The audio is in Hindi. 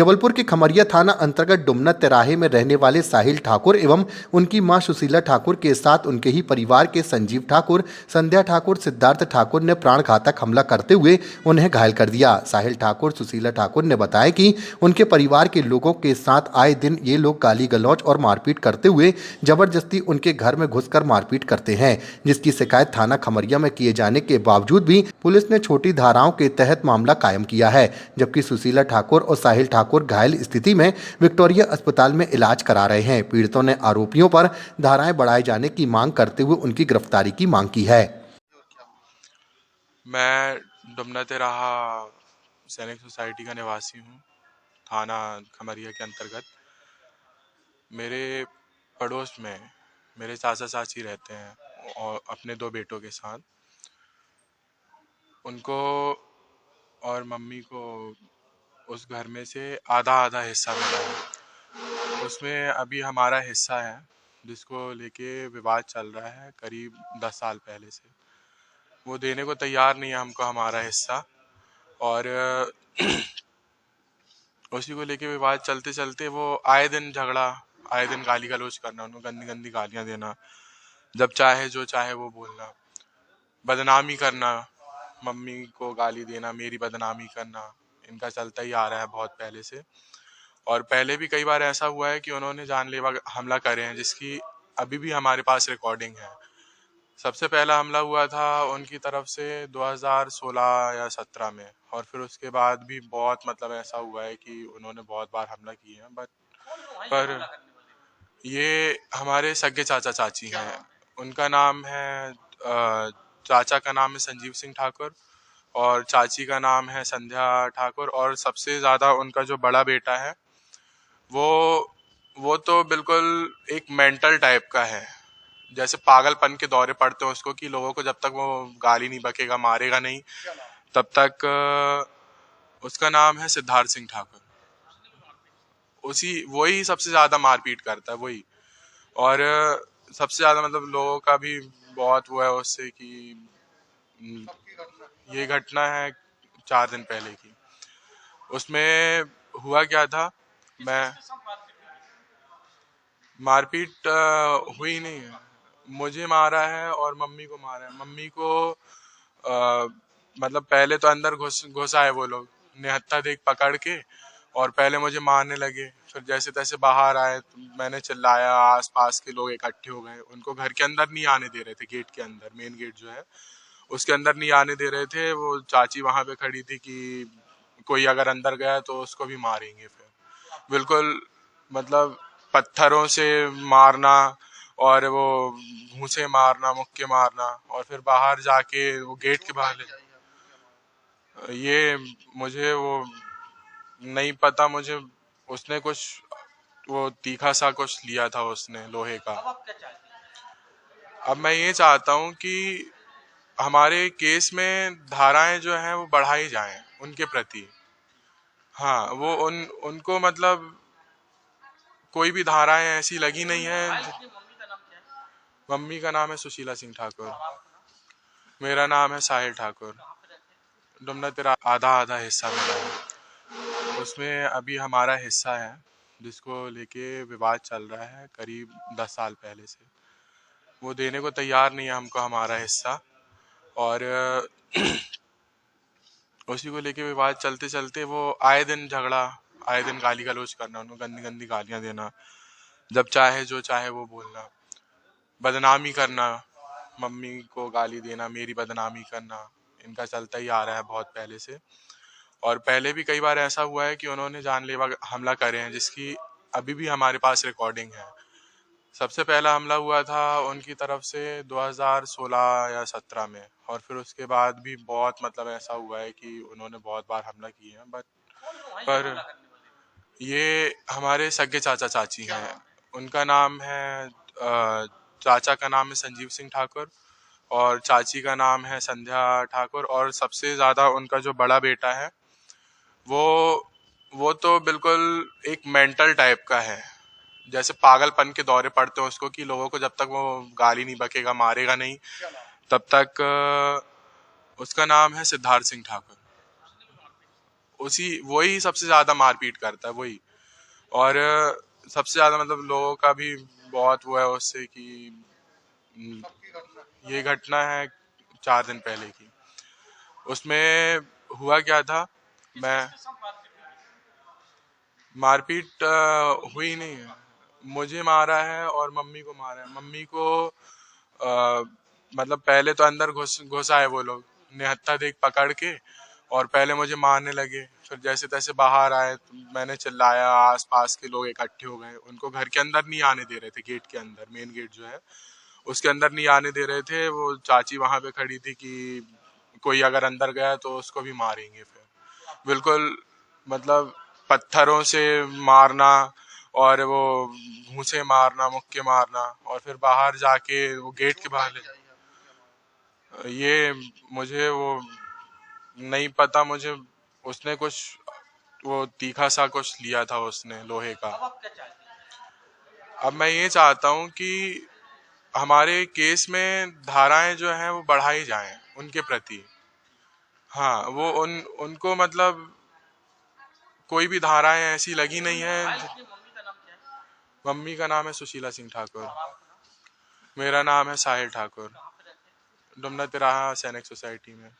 जबलपुर के खमरिया थाना अंतर्गत डुमना तिराहे में रहने वाले साहिल ठाकुर एवं उनकी मां सुशीला ठाकुर के साथ उनके ही परिवार के संजीव ठाकुर, संध्या ठाकुर, सिद्धार्थ ठाकुर ने प्राणघातक हमला करते हुए उन्हें घायल कर दिया। साहिल ठाकुर, सुशीला ठाकुर ने बताया कि उनके परिवार के लोगों के साथ आए दिन ये लोग गाली गलौज और मारपीट करते हुए जबरदस्ती उनके घर में घुसकर मारपीट करते हैं, जिसकी शिकायत थाना खमरिया में किए जाने के बावजूद भी पुलिस ने छोटी धाराओं के तहत मामला कायम किया है, जबकि सुशीला ठाकुर और साहिल ठाकुर घायल स्थिति में विक्टोरिया अस्पताल में इलाज करा रहे हैं। पीड़ितों ने आरोपियों पर धाराएं बढ़ाए जाने की मांग करते हुए उनकी गिरफ्तारी की मांग की है। मैं डुमना तिराहा सैनिक सोसाइटी का निवासी हूँ, थाना खमरिया के अंतर्गत। मेरे पड़ोस में मेरे चाचा चाची रहते हैं और अपने 2 बेटों के साथ। उनको और मम्मी को उस घर में से आधा आधा हिस्सा मिला है। उसमें अभी हमारा हिस्सा है, जिसको लेके विवाद चल रहा है करीब 10 साल पहले से। वो देने को तैयार नहीं है हमको हमारा हिस्सा, और उसी को लेके विवाद चलते चलते वो आए दिन झगड़ा, आए दिन गाली गलौज करना, उनको गंदी गंदी गालियां देना, जब चाहे जो चाहे वो बोलना, बदनामी करना, मम्मी को गाली देना, मेरी बदनामी करना, इनका चलता ही आ रहा है बहुत पहले से। और पहले भी कई बार ऐसा हुआ है कि उन्होंने जानलेवा हमला करे हैं, जिसकी अभी भी हमारे पास रिकॉर्डिंग है। सबसे पहला हमला हुआ था उनकी तरफ से 2016 या 17 में, और फिर उसके बाद भी बहुत ऐसा हुआ है कि उन्होंने बहुत बार हमला किए हैं। पर ये हमारे सगे चाचा चाची हैं। उनका नाम है चाचा का नाम है संजीव सिंह ठाकुर और चाची का नाम है संध्या ठाकुर। और सबसे ज़्यादा उनका जो बड़ा बेटा है वो वो तो बिल्कुल एक मेंटल टाइप का है, जैसे पागलपन के दौरे पड़ते हैं उसको, कि लोगों को जब तक वो गाली नहीं बकेगा, मारेगा नहीं, तब तक उसका नाम है सिद्धार्थ सिंह ठाकुर। वही सबसे ज्यादा मारपीट करता है, वही। और सबसे ज्यादा लोगों का भी बहुत वो है उससे कि ये घटना है 4 दिन पहले की। उसमें हुआ क्या था, मैं मारपीट हुई नहीं है, मुझे मारा है और मम्मी को मारा है। मम्मी को पहले तो अंदर घुस आए वो लोग, निहत्था देख पकड़ के, और पहले मुझे मारने लगे। फिर जैसे तैसे बाहर आए तो मैंने चिल्लाया, आसपास के लोग इकट्ठे हो गए। उनको घर के अंदर नहीं आने दे रहे थे, गेट के अंदर, मेन गेट जो है उसके अंदर नहीं आने दे रहे थे। वो चाची वहां पे खड़ी थी कि कोई अगर अंदर गया तो उसको भी मारेंगे। फिर बिल्कुल पत्थरों से मारना, और वो घूंसे मारना, मुक्के मारना, और फिर बाहर जाके वो गेट के बाहर ले। ये मुझे वो नहीं पता, मुझे उसने कुछ वो तीखा सा कुछ लिया था उसने, लोहे का। अब मैं ये चाहता हूँ कि हमारे केस में धाराएं जो हैं वो बढ़ाई जाएं उनके प्रति। हाँ, वो उनको कोई भी धाराएं ऐसी लगी नहीं है। मम्मी का नाम है सुशीला सिंह ठाकुर, मेरा नाम है साहिल ठाकुर। डुमना तेरा आधा आधा हिस्सा मिला है, उसमें अभी हमारा हिस्सा है, जिसको लेके विवाद चल रहा है करीब 10 साल पहले से। वो देने को तैयार नहीं है हमको हमारा हिस्सा, और उसी को लेके विवाद चलते चलते वो आए दिन झगड़ा, आए दिन गाली गलौज करना, उनको गंदी गंदी गालियां देना, जब चाहे जो चाहे वो बोलना, बदनामी करना, मम्मी को गाली देना, मेरी बदनामी करना, इनका चलता ही आ रहा है बहुत पहले से। और पहले भी कई बार ऐसा हुआ है कि उन्होंने जानलेवा हमला करे हैं, जिसकी अभी भी हमारे पास रिकॉर्डिंग है। सबसे पहला हमला हुआ था उनकी तरफ से 2016 या 17 में, और फिर उसके बाद भी बहुत ऐसा हुआ है कि उन्होंने बहुत बार हमला किए हैं। पर ये हमारे सगे चाचा चाची हैं। उनका नाम है चाचा का नाम है संजीव सिंह ठाकुर और चाची का नाम है संध्या ठाकुर। और सबसे ज्यादा उनका जो बड़ा बेटा है वो तो बिल्कुल एक मेंटल टाइप का है, जैसे पागलपन के दौरे पड़ते हैं उसको, कि लोगों को जब तक वो गाली नहीं बकेगा, मारेगा नहीं, तब तक उसका नाम है सिद्धार्थ सिंह ठाकुर। वही सबसे ज्यादा मारपीट करता है वही। और सबसे ज्यादा मतलब लोगों का भी बहुत वो है उससे कि हम्म, ये घटना है 4 दिन पहले की। उसमें हुआ क्या था, मैं मारपीट हुई नहीं है। मुझे मारा है और मम्मी को मारा है। मम्मी को अ, मतलब पहले तो अंदर घुस घुस आए वो लोग, निहत्था देख पकड़ के, और पहले मुझे मारने लगे। फिर जैसे तैसे बाहर आए तो मैंने चिल्लाया, आसपास के लोग इकट्ठे हो गए। उनको घर के अंदर नहीं आने दे रहे थे, गेट के अंदर, मेन गेट जो है उसके अंदर नहीं आने दे रहे थे। वो चाची वहां पे खड़ी थी कि कोई अगर अंदर गया तो उसको भी मारेंगे। फिर बिल्कुल मतलब पत्थरों से मारना, और वो घूंसे मारना, मुक्के मारना, और फिर बाहर जाके वो गेट के बाहर ये मुझे वो नहीं पता मुझे। उसने कुछ वो तीखा सा कुछ लिया था उसने, लोहे का। अब मैं ये चाहता हूँ कि हमारे केस में धाराएं जो हैं वो बढ़ाई जाएं उनके प्रति। हाँ, वो उनको मतलब कोई भी धाराएं ऐसी लगी नहीं है। मम्मी का नाम है सुशीला सिंह ठाकुर। मेरा नाम है साहिल ठाकुर। डुमना तिराहा सैनिक सोसाइटी में।